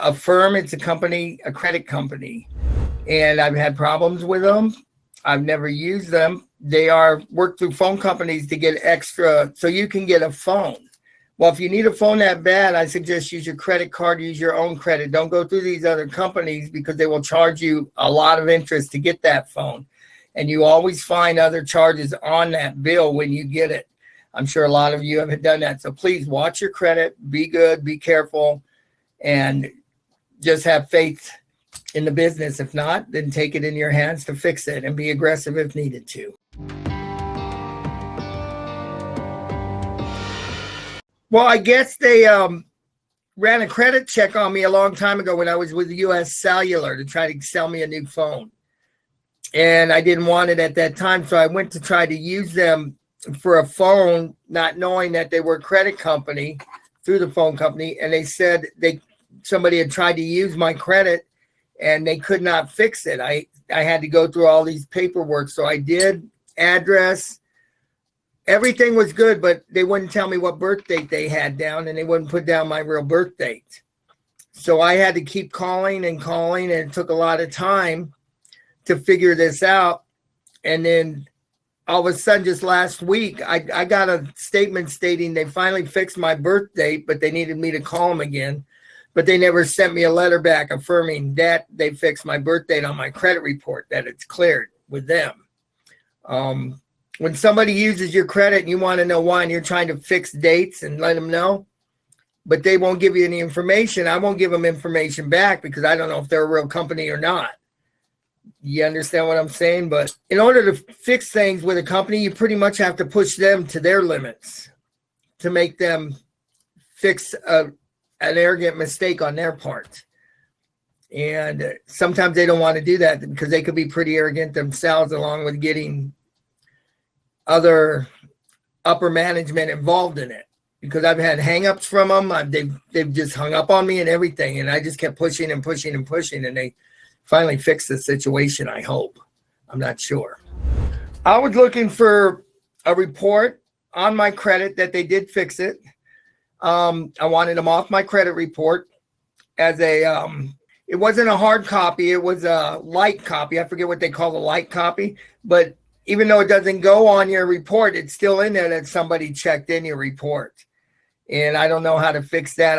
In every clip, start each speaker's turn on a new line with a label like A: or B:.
A: Affirm, it's a company, a credit company, and I've had problems with them. I've never used them. They work through phone companies to get extra, so you can get a phone. Well, if you need a phone that bad, I suggest use your credit card, use your own credit. Don't go through these other companies because they will charge you a lot of interest to get that phone. And you always find other charges on that bill when you get it. I'm sure a lot of you have done that. So please watch your credit, be good, be careful, and just have faith in the business. If not, then take it in your hands to fix it and be aggressive if needed to. Well, I guess they ran a credit check on me a long time ago when I was with US Cellular to try to sell me a new phone. And I didn't want it at that time, so I went to try to use them for a phone, not knowing that they were a credit company through the phone company. And they said somebody had tried to use my credit and they could not fix it. I had to go through all these paperwork. So I did, address, everything was good, but they wouldn't tell me what birth date they had down, and they wouldn't put down my real birth date. So I had to keep calling, and it took a lot of time to figure this out. And then all of a sudden, just last week, I got a statement stating they finally fixed my birth date, but they needed me to call them again. But they never sent me a letter back affirming that they fixed my birth date on my credit report, that it's cleared with them. When somebody uses your credit and you want to know why, and you're trying to fix dates and let them know, but they won't give you any information, I won't give them information back because I don't know if they're a real company or not. You understand what I'm saying? But in order to fix things with a company, you pretty much have to push them to their limits to make them fix an arrogant mistake on their part. And sometimes they don't want to do that because they could be pretty arrogant themselves, along with getting other upper management involved in it, because I've had hangups from them. They've just hung up on me and everything. And I just kept pushing and pushing and pushing. And they finally fixed the situation, I hope. I'm not sure. I was looking for a report on my credit that they did fix it. I wanted them off my credit report as it wasn't a hard copy. It was a light copy. I forget what they call the light copy, but even though it doesn't go on your report, it's still in there that somebody checked in your report. And I don't know how to fix that.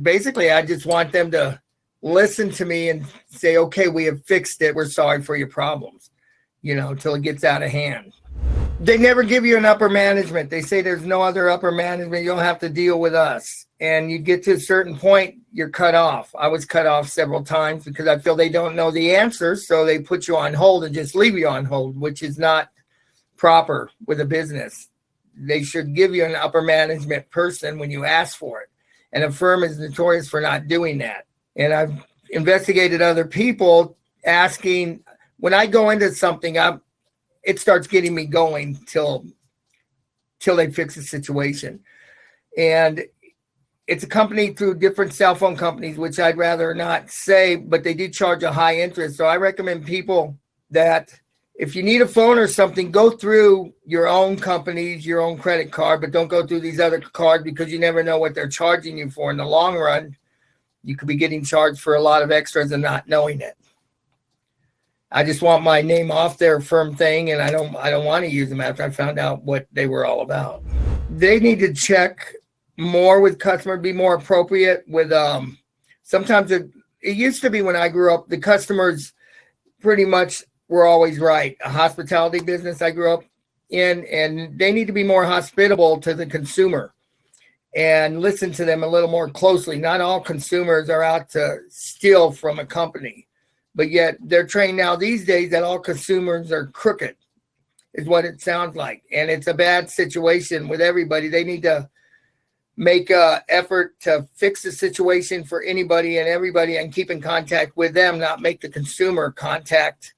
A: Basically, I just want them to listen to me and say, okay, we have fixed it. We're sorry for your problems, till it gets out of hand. They never give you an upper management. They say there's no other upper management. You'll have to deal with us. And you get to a certain point, you're cut off. I was cut off several times because I feel they don't know the answers. So they put you on hold and just leave you on hold, which is not proper with a business. They should give you an upper management person when you ask for it. And Affirm is notorious for not doing that. And I've investigated other people asking, when I go into something, it starts getting me going till they fix the situation. And it's a company through different cell phone companies, which I'd rather not say, but they do charge a high interest. So I recommend people that if you need a phone or something, go through your own companies, your own credit card, but don't go through these other cards because you never know what they're charging you for in the long run. You could be getting charged for a lot of extras and not knowing it. I just want my name off their Affirm thing, and I don't want to use them after I found out what they were all about. They need to check more with customer, be more appropriate with sometimes it used to be when I grew up, the customers pretty much were always right. A hospitality business I grew up in, and they need to be more hospitable to the consumer and listen to them a little more closely. Not all consumers are out to steal from a company, but yet they're trained now these days that all consumers are crooked, is what it sounds like. And it's a bad situation with everybody. They need to make an effort to fix the situation for anybody and everybody and keep in contact with them, not make the consumer contact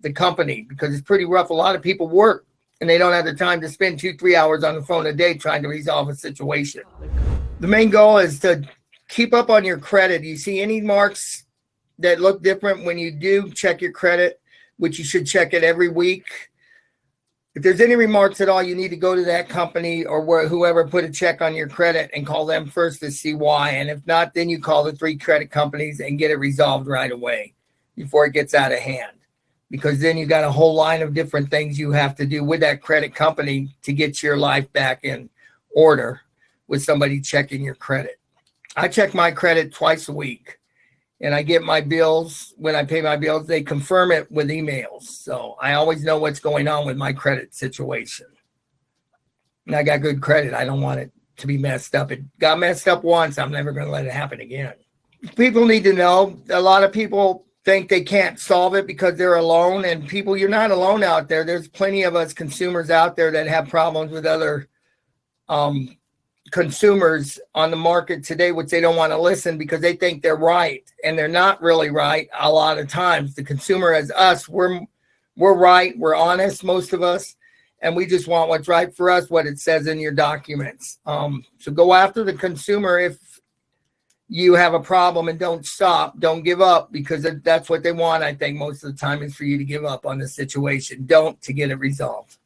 A: the company, because it's pretty rough. A lot of people work and they don't have the time to spend 2-3 hours on the phone a day trying to resolve a situation. The main goal is to keep up on your credit. You see any marks that look different when you do check your credit, which you should check it every week. If there's any remarks at all, you need to go to that company or whoever put a check on your credit and call them first to see why. And if not, then you call the 3 credit companies and get it resolved right away before it gets out of hand. Because then you got a whole line of different things you have to do with that credit company to get your life back in order with somebody checking your credit. I check my credit twice a week. And I get my bills, when I pay my bills, they confirm it with emails. So I always know what's going on with my credit situation. And I got good credit. I don't want it to be messed up. It got messed up once. I'm never going to let it happen again. People need to know, a lot of people think they can't solve it because they're alone. And people, you're not alone out there. There's plenty of us consumers out there that have problems with other consumers on the market today, which they don't want to listen because they think they're right, and they're not really right. A lot of times the consumer as us, we're right, we're honest, most of us, and we just want what's right for us, what it says in your documents. So go after the consumer if you have a problem, and don't don't give up, because that's what they want. I think most of the time is for you to give up on the situation, to get it resolved.